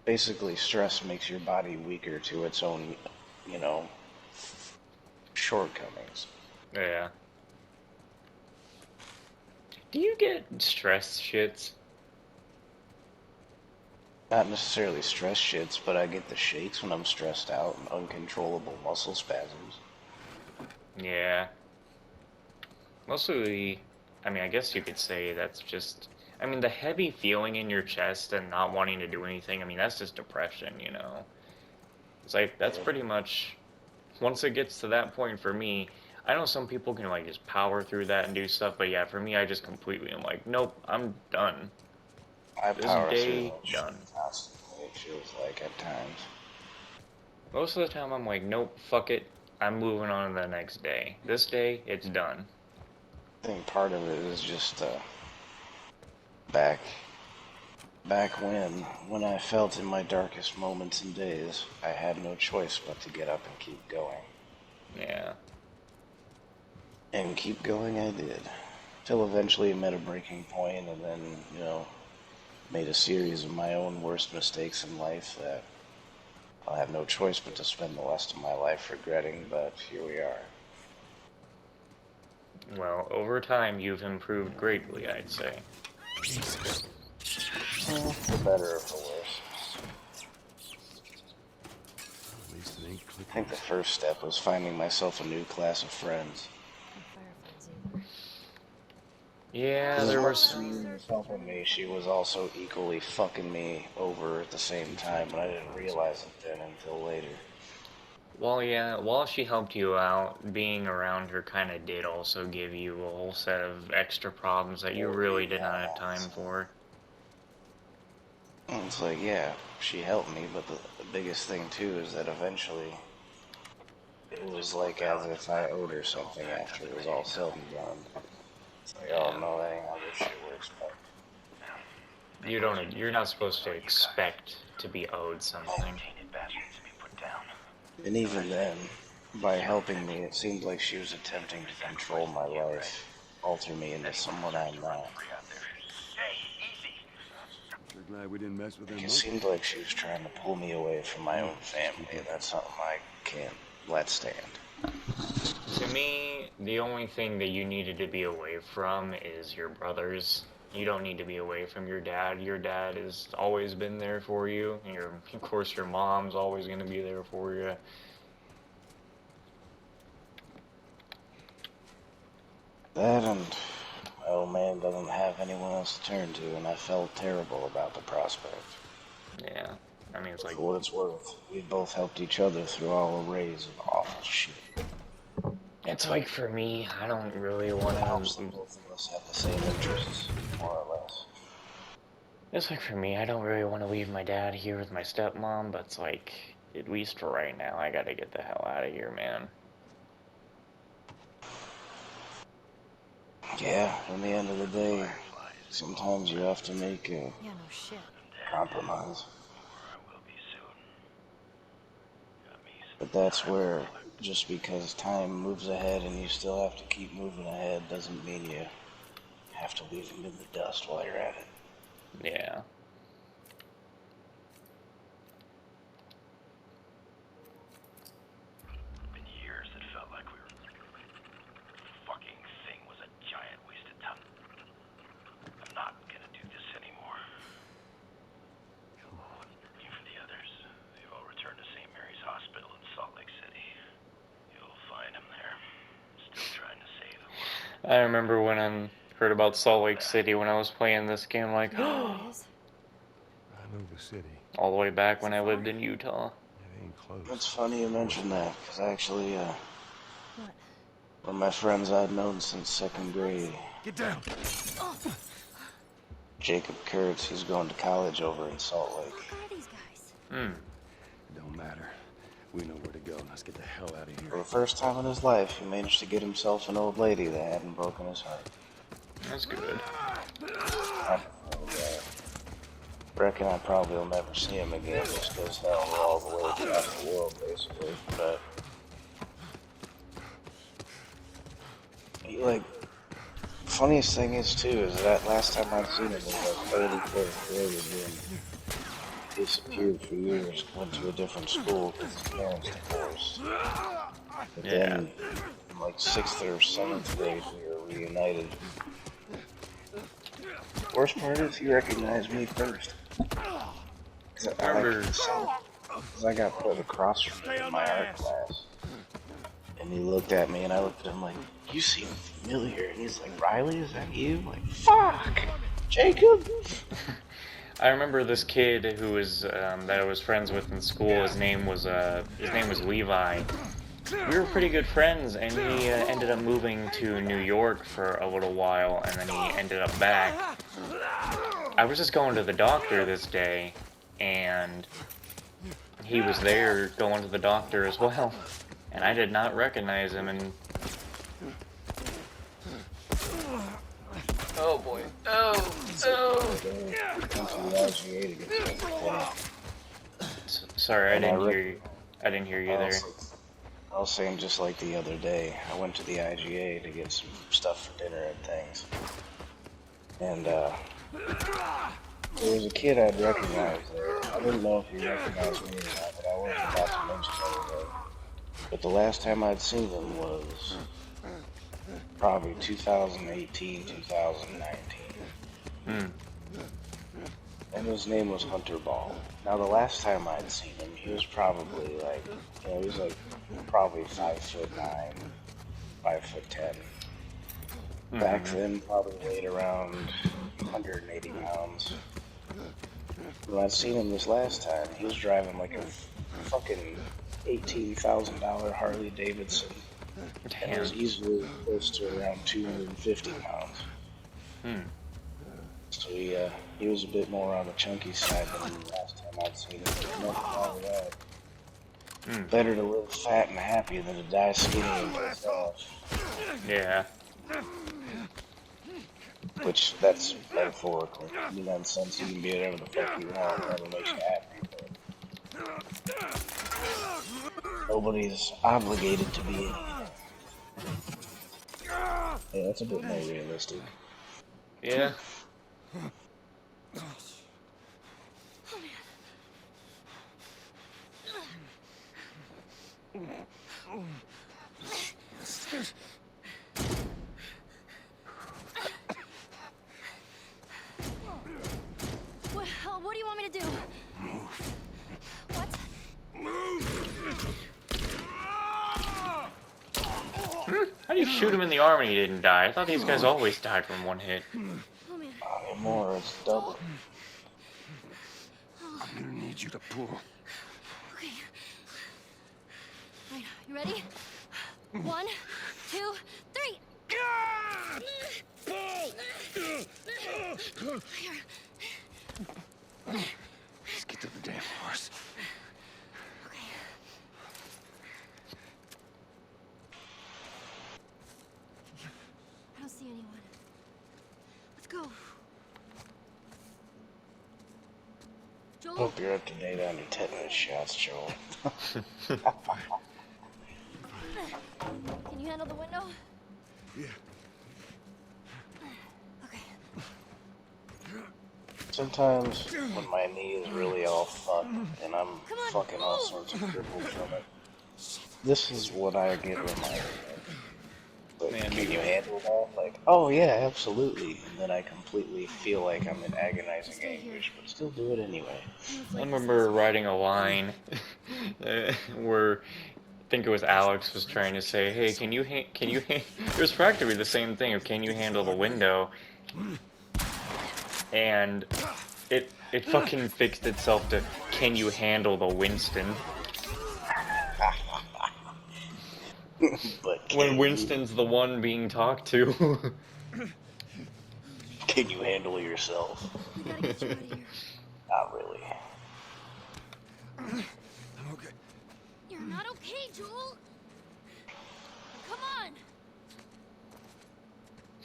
Basically, stress makes your body weaker to its own, you know, shortcomings. Yeah. Do you get stress shits? Not necessarily stress shits, but I get the shakes when I'm stressed out and uncontrollable muscle spasms. Yeah. Mostly, I mean, I guess you could say that's just, I mean, the heavy feeling in your chest and not wanting to do anything, I mean, that's just depression, you know? It's like, that's Yeah. pretty much, once it gets to that point for me, I know some people can, like, just power through that and do stuff, but yeah, for me, I just completely am like, nope, I'm done. I This power through day, that shit done. constantly, it feels like at times. Most of the time, I'm like, nope, fuck it, I'm moving on to the next day. This day, it's done. I think part of it is just back back when I felt in my darkest moments and days, I had no choice but to get up and keep going. Yeah. And keep going I did. Till eventually it met a breaking point and then, made a series of my own worst mistakes in life that I'll have no choice but to spend the rest of my life regretting, but here we are. Well, over time, you've improved greatly, I'd say. Jesus. For better or for worse. At least it ain't I clicking. think the first step was finding myself a new class of friends. No fireflies either. Yeah, Because as there much was. as Mia was helping me, she was also equally fucking me over at the same time, but I didn't realize it then until later. Well, yeah, while she helped you out, being around her kind of did also give you a whole set of extra problems that you More really did not have time rebalance. for. And it's like, yeah, she helped me, but the biggest thing too is that eventually it was like as if I owed her something after it was all said and done. It's like, oh Yeah. no, that ain't how this shit works, but You're not supposed to expect to be owed something. and even then, by helping me, it seemed like she was attempting to control my life, alter me into someone I'm not. Sure glad we didn't mess with Like, them it monkeys. seemed like she was trying to pull me away from my Come own on, let's family, keep and looking. that's something I can't let stand. To me, the only thing that you needed to be away from is your brothers. You don't need to be away from your dad. Your dad has always been there for you. And of course, your mom's always going to be there for you. That and my old man doesn't have anyone else to turn to, and I felt terrible about the prospect. Yeah. I mean, it's But like, for what it's worth, we both helped each other through all arrays of awful shit. for me, I don't really And want it helps that to. both of us have the same interests, more or less. It's like for me, I don't really want to leave my dad here with my stepmom, but it's like, at least for right now, I gotta get the hell out of here, man. Yeah, in the end of the day, sometimes you have to make a Yeah, no shit. compromise. But that's where, just because time moves ahead and you still have to keep moving ahead, doesn't mean you have to leave them in the dust while you're at it. Yeah. Come on. I remember when I heard about Salt Lake City when I was playing this game, like, You know where it is? I know the city. all the way back when So I far? lived in Utah. It ain't It's close. funny you Close mention that, enough. because actually, What? one of my friends I'd known since second Fireflies? grade, Get down! Oh, Jacob Kurtz, he's going to college over in Salt the Lake. fuck are these guys? Hmm. It don't matter. We know where to go. Let's get the hell out of For here. the first time in his life, he managed to get himself an old lady that hadn't broken his heart. That's good. I reckon I probably will never see him again just because hell, we're all the way across the world, basically. But, like, funniest thing is, too, is that last time I'd seen him was like early fourth grade, and disappeared for years, went to a different school because his parents divorced. But Yeah. then, in like 6th or 7th grade, we were reunited. Worst part is he recognized me first. Cause I got put across from him in my art class. And he looked at me and I looked at him like, you seem familiar. And he's like, Riley, is that you? I'm like, fuck! Jacob! I remember this kid who was that I was friends with in school. His name was Levi. We were pretty good friends, and he ended up moving to New York for a little while, and then he ended up back. I was just going to the doctor this day, and he was there going to the doctor as well, and I did not recognize him. And oh boy, oh. Sorry, I didn't hear you. I didn't hear you there. I was saying just like the other day, I went to the IGA to get some stuff for dinner and things. And there was a kid I'd recognized there. I didn't know if he recognized me or not, but I wasn't about to mention anything. But the last time I'd seen him was probably 2018, 2019. And his name was Hunter Ball. Now the last time I'd seen him, he was probably like, he was like probably 5'9", 5'10". Back then, probably weighed around 180 pounds. When I'd seen him this last time, he was driving like a fucking $18,000 Harley Davidson. Damn. And was easily close to around 250 pounds. So he was a bit more on the chunky side than the last time I'd seen him. But nothing wrong with that. Better to live fat and happy than to die skinny and pissed off. Yeah. Which, that's metaphorical. In that sense, you can be whatever the fuck you want, whatever makes you happy. But nobody's obligated to be anything. Yeah, that's a bit more realistic. Yeah. What do you want me to do? What? How do you shoot him in the arm and he didn't die? I thought these guys always died from one hit. Oh man. Not anymore, it's double. I'm gonna need you to pull. Okay. Alright, you ready? 1, 2, 3. Here. Let's get to the damn horse. Okay. I don't see anyone. Let's go. Joel? Hope you're up to date on your tetanus shots, Joel. Can you handle the window? Yeah. Okay. Sometimes, when my knee is really all fucked, and I'm fucking all sorts of crippled from it, this is what I get reminded of. Like, Man, can you handle that? Like, oh yeah, absolutely. And then I completely feel like I'm in agonizing anguish, but still do it anyway. I remember writing a line where I think it was Alex was trying to say, "Hey, can you it was practically the same thing of can you handle the window?" And it fucking fixed itself to can you handle the Winston? But When Winston's the one being talked to. can you handle yourself? We gotta get you out of here. Not really. I'm okay. You're not okay, Joel. Come on.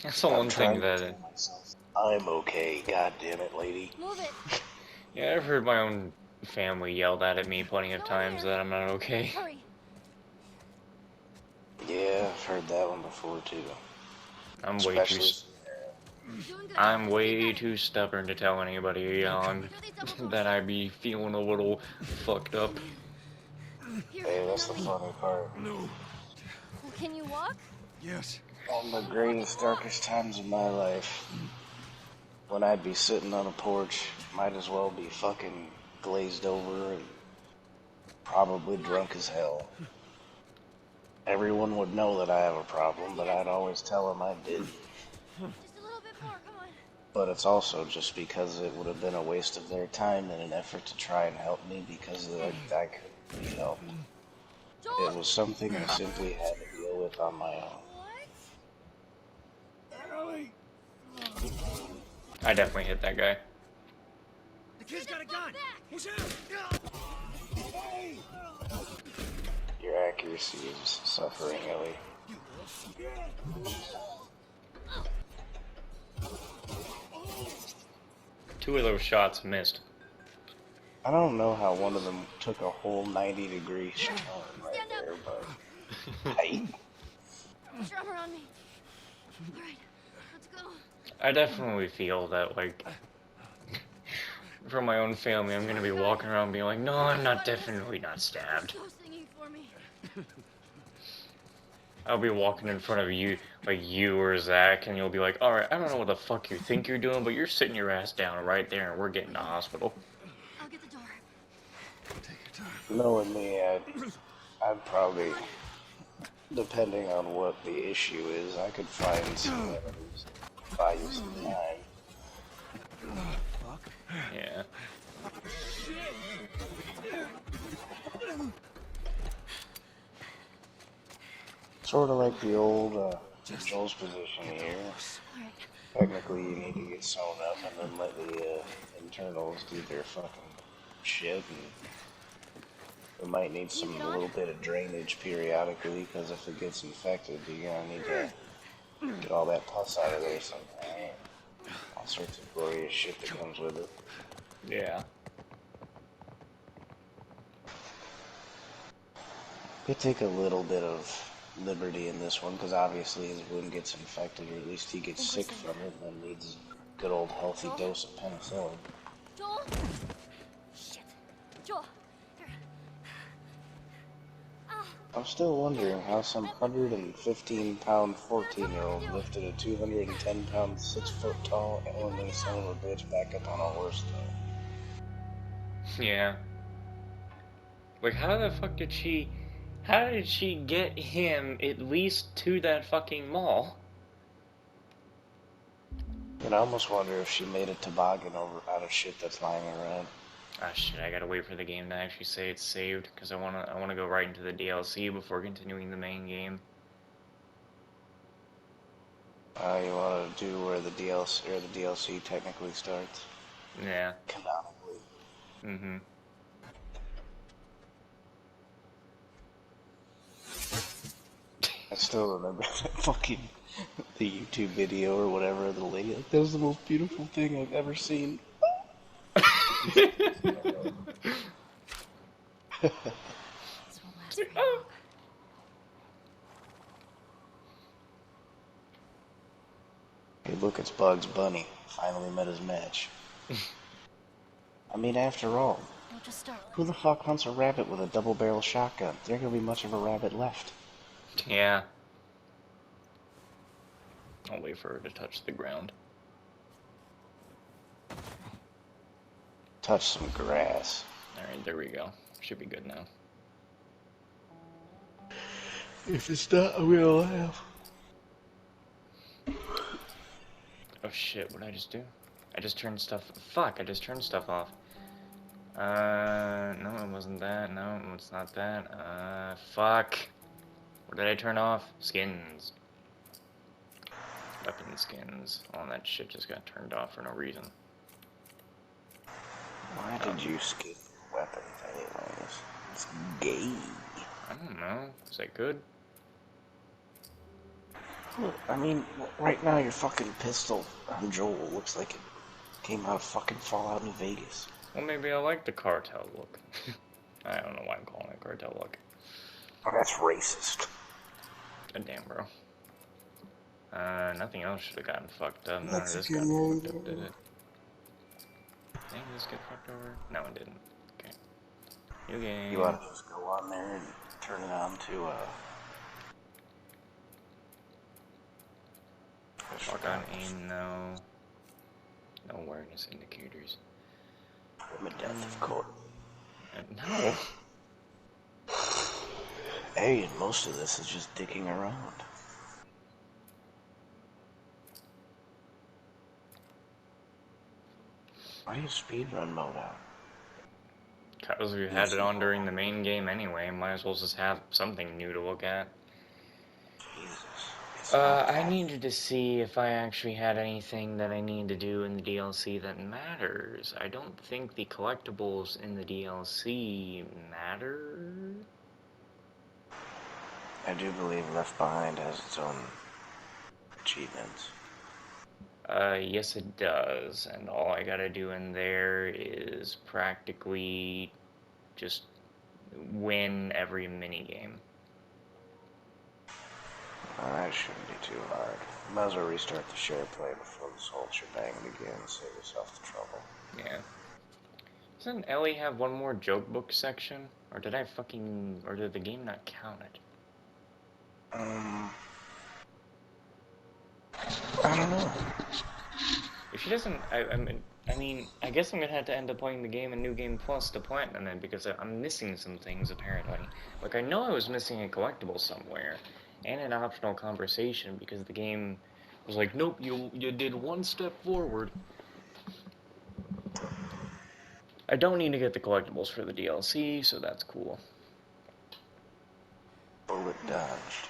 That's the one thing that I'm okay, god damn it, lady. Move it. yeah, I've heard my own family yelled at me plenty of times that I'm not okay. Hurry. Yeah, I've heard that one before too. I'm way too Especially Doing good. I'm Just keep way going. too stubborn to tell anybody Here, these double pumps. that I be feeling a little fucked up. Here, Hey, lean that's on the me. funny part. Well, can you walk? Yes. On the Fucking greatest, walk. darkest times of my life, when I'd be sitting on a porch, might as well be fucking glazed over and probably Come on. drunk as hell. Everyone would know that I have a problem, but I'd always tell them I didn't. Just a little bit more. Come on. But it's also just because it would have been a waste of their time in an effort to try and help me because I couldn't be helped. It Joel. was something I simply had to deal with on my own. What? Ellie! I definitely hit that guy. The kid's got a gun! Watch Your accuracy is suffering, Ellie. Two of those shots missed. I don't know how one of them took a whole 90-degree turn right Stand up. there, but hey, Put your arm around me. All right. Let's go. I definitely feel that, like, from my own family, I'm gonna be walking around being like, no, I'm not, definitely not stabbed. Go singing for me. I'll be walking in front of you, like you or Zach, and you'll be like, alright, I don't know what the fuck you think you're doing, but you're sitting your ass down right there and we're getting to hospital. I'll get the door. knowing me, I'd probably, depending on what the issue is, I could find some evidence, buy you some time. Yeah. Sort of like the old Joel's position here. All right. Technically, you need to get sewn up and then let the internals do their fucking shit. And we might need a little bit of drainage periodically, because if it gets infected, you're gonna need to get all that pus out of there sometime. All sorts of glorious shit that comes with it. Yeah. Could take a little bit of liberty in this one, because obviously his wound gets infected, or at least he gets sick from it, and then needs a good old healthy dose of penicillin. Joel. Shit. Joel. Here. Ah. I'm still wondering how some 115-pound 14-year-old lifted a 210-pound 6-foot-tall elderly son of a bitch back up on a horse, though. Yeah. Like, how the fuck did she... How did she get him at least to that fucking mall? And I almost wonder if she made a toboggan out of shit that's lying around. Ah shit, I gotta wait for the game to actually say it's saved, because I wanna go right into the DLC before continuing the main game. You want to do where the DLC technically starts? Yeah. Canonically. Mm-hmm. I still remember that fucking the YouTube video or whatever of the lady. Like, that was the most beautiful thing I've ever seen. This won't last very long. Hey, look, it's Bugs Bunny. Finally met his match. I mean, after all, Don't just start. who the fuck hunts a rabbit with a double-barrel shotgun? There ain't gonna be much of a rabbit left. Yeah. I'll wait for her to touch the ground. Touch some grass. Alright, there we go. Should be good now. If it's not, I'm gonna laugh. Oh shit, what did I just do? I just turned stuff... Fuck, I just turned stuff off. No, it wasn't that. No, it's not that. Fuck. What did I turn off? Skins. Weapon skins. All that shit just got turned off for no reason. Why did you skip weapons anyways? It's gay. I don't know. Is that good? Look, I mean, right now your fucking pistol on Joel looks like it came out of fucking Fallout New Vegas. Well, maybe I like the cartel look. I don't know why I'm calling it cartel look. Oh, that's racist. God damn, bro. Nothing else should have gotten fucked up. None of this got Mexican fucked up, did radio. it? Did this get fucked over? No, it didn't. Okay. New game. You ought to just go on there and turn it on to Lock on aim, no. No awareness indicators. death, of course. No. Hey, and most of this is just dicking around. Why do you speedrun mode out? Because we had it on during the main game anyway. Might as well just have something new to look at. Jesus. It's not I that. needed to see if I actually had anything that I need to do in the DLC that matters. I don't think the collectibles in the DLC matter. I do believe Left Behind has its own achievements. Yes it does, and all I gotta do in there is practically just win every minigame. That shouldn't be too hard. Might as well restart the share play before this whole shebang begins. Save yourself the trouble. Yeah. Doesn't Ellie have one more joke book section? Or did or did the game not count it? I don't know. If she doesn't, I guess I'm gonna have to end up playing the game in New Game Plus to platinum it because I'm missing some things apparently. Like I know I was missing a collectible somewhere, and an optional conversation because the game was like, nope, you did one step forward. I don't need to get the collectibles for the DLC, so that's cool. Bullet dodged.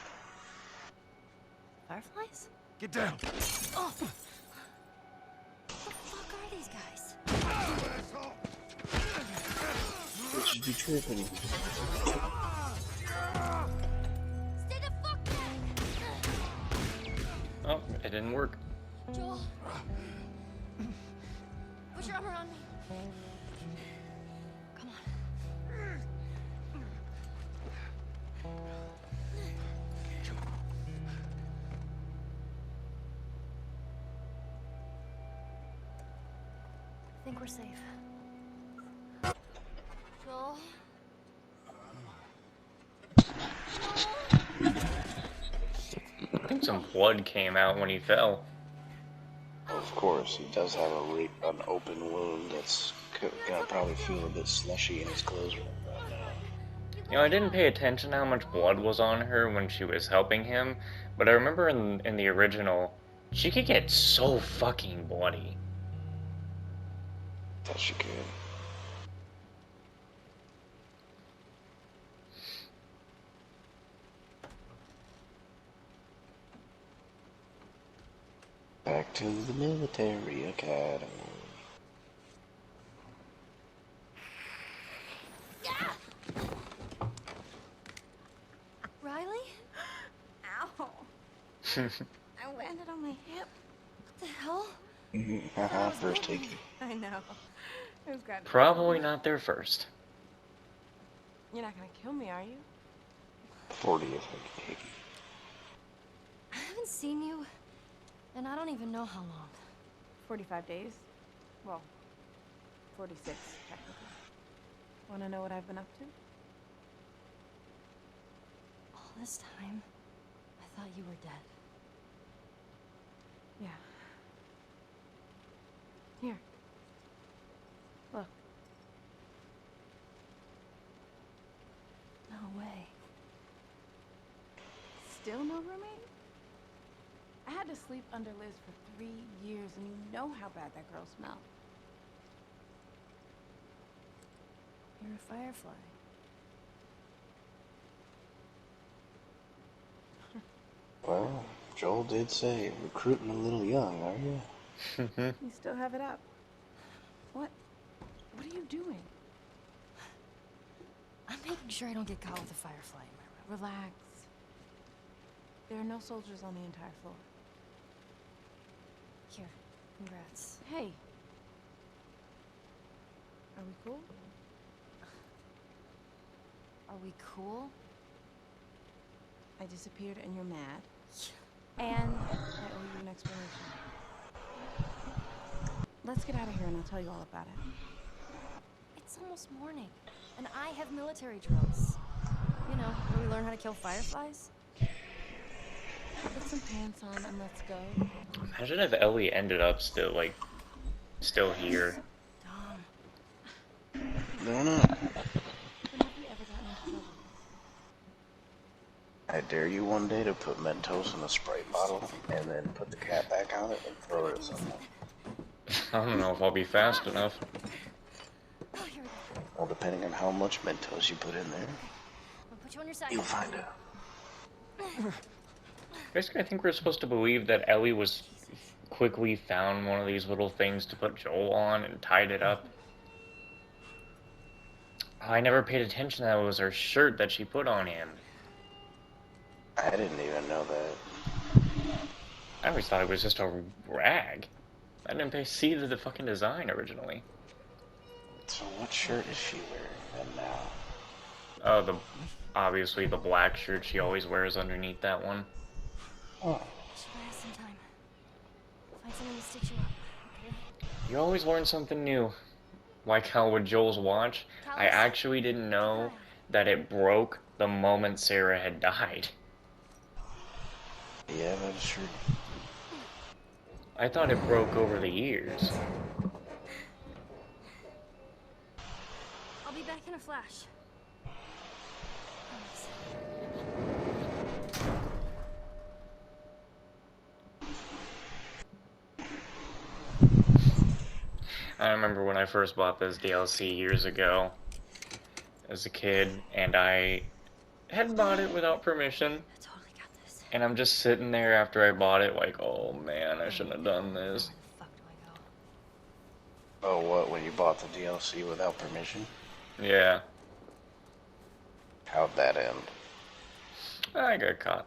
Fireflies? Get down! Oh! What the fuck are these guys? You should be tripping. Stay the fuck back! Oh, it didn't work. Joel. Put your arm around me. Come on. I think we're safe. Joel. I think some blood came out when he fell. Of course, he does have an open wound that's gonna probably feel a bit slushy in his clothes right now. You know, I didn't pay attention to how much blood was on her when she was helping him, but I remember in the original, she could get so fucking bloody. That she could. Back to the military academy. Riley? Ow. I landed on my hip. What the hell? Haha, first take. I know. It was good. Probably not their first. You're not gonna kill me, are you? 40th hickey. I haven't seen you, and I don't even know how long. 45 days? Well, 46, technically. Wanna know what I've been up to? All this time, I thought you were dead. Yeah. Here. Look. No way. Still no roommate? I had to sleep under Liz for 3 years, and you know how bad that girl smelled. You're a firefly. Well, Joel did say, recruiting a little young, are you? You still have it up. What? What are you doing? I'm making sure I don't get caught with a firefly in my room. Relax. There are no soldiers on the entire floor. Here, congrats. Hey. Are we cool? Are we cool? I disappeared and you're mad. And I owe you an explanation. Let's get out of here and I'll tell you all about it. It's almost morning, and I have military drills. You know, where we learn how to kill fireflies. Put some pants on and let's go. Imagine if Ellie ended up still, like, still here. Dumb. No, no. When have we ever gotten into trouble? I dare you one day to put Mentos in a Sprite bottle and then put the cap back on it and throw it at someone. I don't know if I'll be fast enough. Oh, here we go. Well, depending on how much Mentos you put in there, I'll put you on your side. you'll find out. Basically, I think we're supposed to believe that Ellie was quickly found one of these little things to put Joel on and tied it up. I never paid attention that it was her shirt that she put on him. I didn't even know that. I always thought it was just a rag. I didn't see the fucking design originally. So what shirt is she wearing then now? Oh, obviously the black shirt she always wears underneath that one. Oh. Should buy us some time. Find something to stitch you up, okay? You always learn something new. Like how with Joel's watch, I actually didn't know that it broke the moment Sarah had died. Yeah, that is true. I thought it broke over the years. I'll be back in a flash. Promise. I remember when I first bought this DLC years ago as a kid, and I had bought it without permission. I totally got this. And I'm just sitting there after I bought it like, oh man, I shouldn't have done this. Where the fuck do I go? Oh, what, when you bought the DLC without permission? Yeah, How'd that end? I got caught.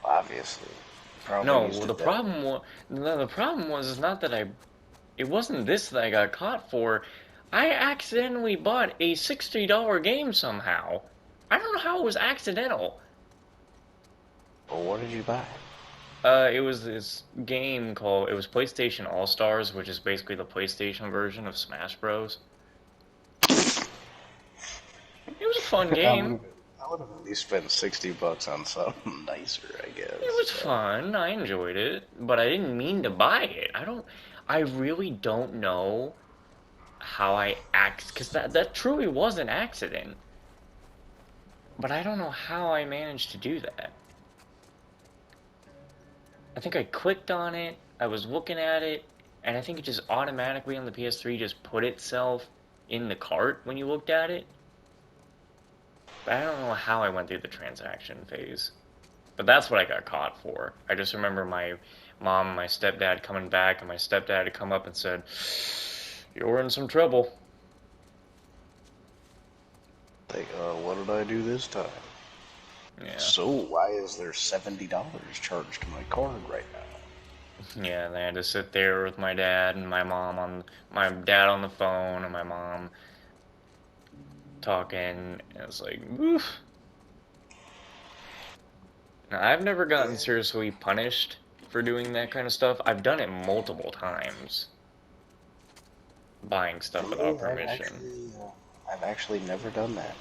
Obviously. Probably No, used the it that- problem was the problem was is not that it wasn't this that I got caught for. I accidentally bought a $60 game somehow. I don't know how it was accidental. Well, what did you buy? It was this game called, it was PlayStation All-Stars, which is basically the PlayStation version of Smash Bros. It was a fun game. I would have at least spent $60 on something nicer, I guess. It was fun. I enjoyed it, but I didn't mean to buy it. I really don't know how because that truly was an accident. But I don't know how I managed to do that. I think I clicked on it, I was looking at it, and I think it just automatically on the PS3 just put itself in the cart when you looked at it. But I don't know how I went through the transaction phase. But that's what I got caught for. I just remember my mom and my stepdad coming back, and my stepdad had come up and said, "You're in some trouble." Like, what did I do this time? Yeah. So, why is there $70 charged to my card right now? Yeah, they had to sit there with my dad and my dad on the phone and my mom talking. And it was like, oof. Now, I've never gotten seriously punished for doing that kind of stuff. I've done it multiple times. Buying stuff without permission. I've actually never done that.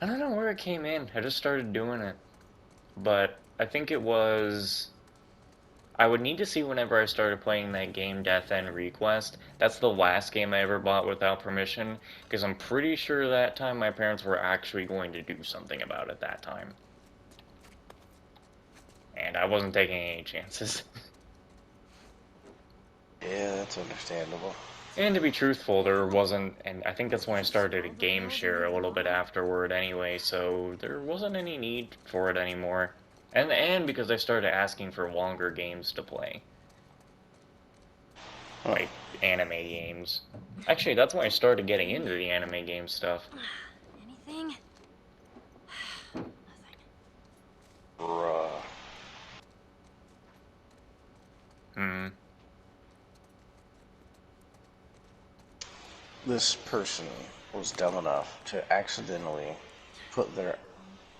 I don't know where it came in. I just started doing it. But I think it was... I would need to see whenever I started playing that game, Death End Request. That's the last game I ever bought without permission, because I'm pretty sure that time my parents were actually going to do something about it that time. And I wasn't taking any chances. Yeah, that's understandable. And to be truthful, there wasn't, and I think that's when I started a game share a little bit afterward anyway, so there wasn't any need for it anymore. And because I started asking for longer games to play. Like, anime games. Actually, that's when I started getting into the anime game stuff. Anything? Nothing. Bruh. This person was dumb enough to accidentally put their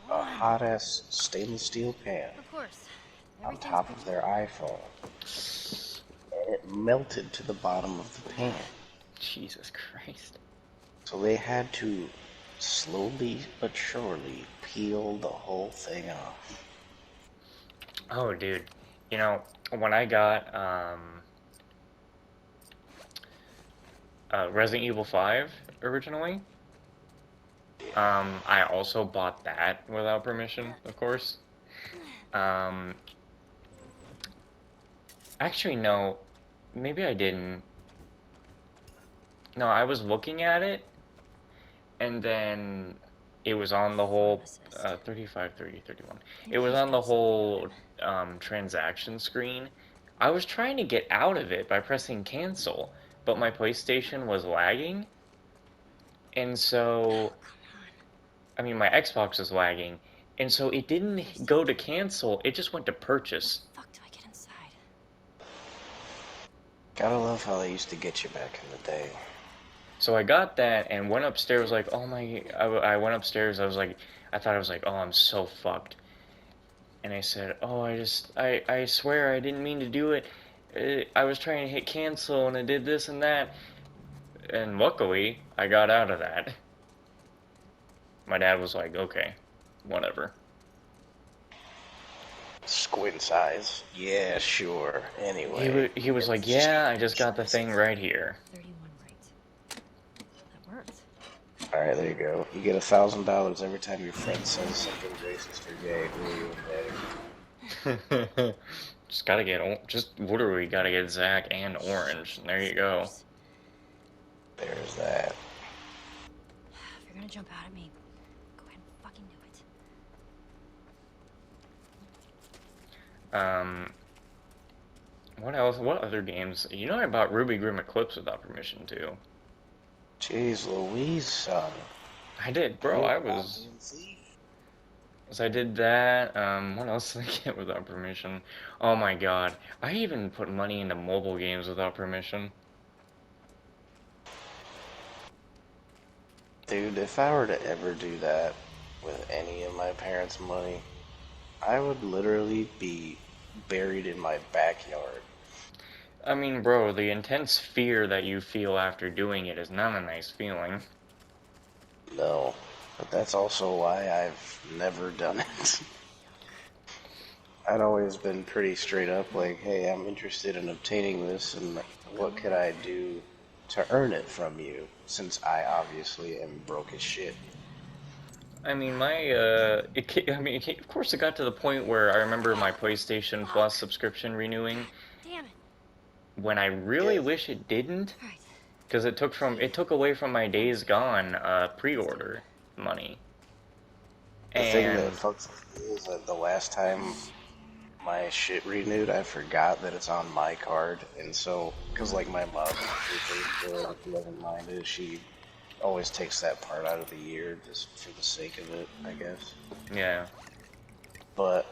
a hot-ass stainless steel pan Of course. on Everything's top of their iPhone. And it melted to the bottom of the pan. Jesus Christ. So they had to slowly but surely peel the whole thing off. Oh, dude. You know, when I got Resident Evil 5 originally, I also bought that without permission, of course. Um, actually, no. Maybe I didn't. No, I was looking at it, and then it was on the whole 35, 30, 31. It was on the whole transaction screen. I was trying to get out of it by pressing cancel, but my PlayStation was lagging, and so I mean my Xbox was lagging, and so it didn't go to cancel. It just went to purchase. Fuck, do I get inside? Gotta love how they used to get you back in the day. So I got that and went upstairs like, oh my, I went upstairs, I thought I was like, oh, I'm so fucked. And I said, oh, I swear I didn't mean to do it. I was trying to hit cancel and I did this and that. And luckily, I got out of that. My dad was like, okay, whatever. Squint eyes. Yeah, sure. Anyway. He was like, yeah, I just got the thing right here. 31 right. That worked. Alright, there you go. You get $1,000 every time your friend says something racist or gay. Just gotta get, just literally gotta get Zach and Orange. And there you go. There's that. If you're gonna jump out at me, go ahead and fucking do it. What else? What other games? You know I bought Ruby Grim Eclipse without permission too. Jeez Louise, son. I did, bro. I did that. What else did I get without permission? Oh my god. I even put money into mobile games without permission. Dude, if I were to ever do that with any of my parents' money, I would literally be buried in my backyard. I mean, bro, the intense fear that you feel after doing it is not a nice feeling. No, but that's also why I've never done it. I'd always been pretty straight up like, hey, I'm interested in obtaining this, and what could I do to earn it from you, since I obviously am broke as shit. I mean, of course it got to the point where I remember my PlayStation Plus subscription renewing. Damn it. When I really wish it didn't, because it took away from my Days Gone pre-order money. The thing that fucks with me is that the last time my shit renewed, I forgot that it's on my card, and so, because like my mom, if she doesn't mind it, she always takes that part out of the year just for the sake of it, I guess. Yeah. But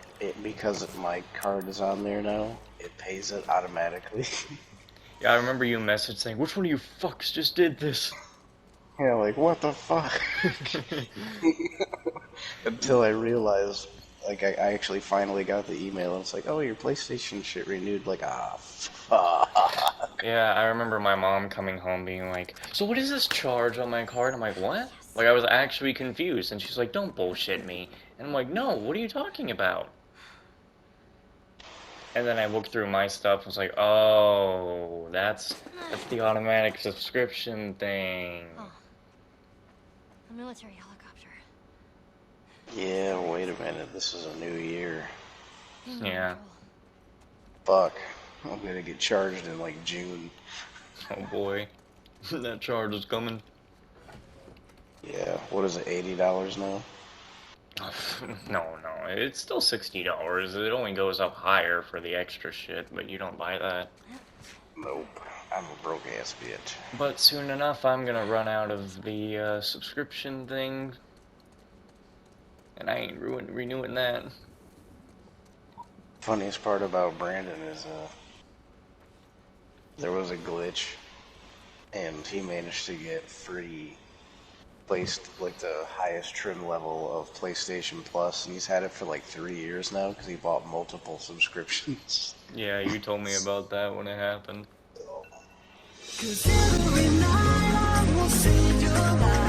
because my card is on there now, it pays it automatically. Yeah, I remember you messaged saying, which one of you fucks just did this? Yeah, like, what the fuck? Until I realized, like, I actually finally got the email, and it's like, oh, your PlayStation shit renewed. Like, ah, fuck. Yeah, I remember my mom coming home being like, so what is this charge on my card? I'm like, what? Like, I was actually confused, and she's like, don't bullshit me. And I'm like, no, what are you talking about? And then I looked through my stuff and was like, oh, that's the automatic subscription thing. Oh. A military helicopter. Yeah, wait a minute, this is a new year. Yeah. Fuck, I'm gonna get charged in, like, June. Oh boy. That charge is coming. Yeah, what is it, $80 now? No, it's still $60. It only goes up higher for the extra shit, but you don't buy that. Nope, I'm a broke ass bitch. But soon enough, I'm gonna run out of the subscription thing, and I ain't renewing that. Funniest part about Brandon is, there was a glitch, and he managed to get free placed like the highest trim level of PlayStation Plus, and he's had it for like 3 years now because he bought multiple subscriptions. Yeah, you told me about that when it happened. Cause every night I will sing your life.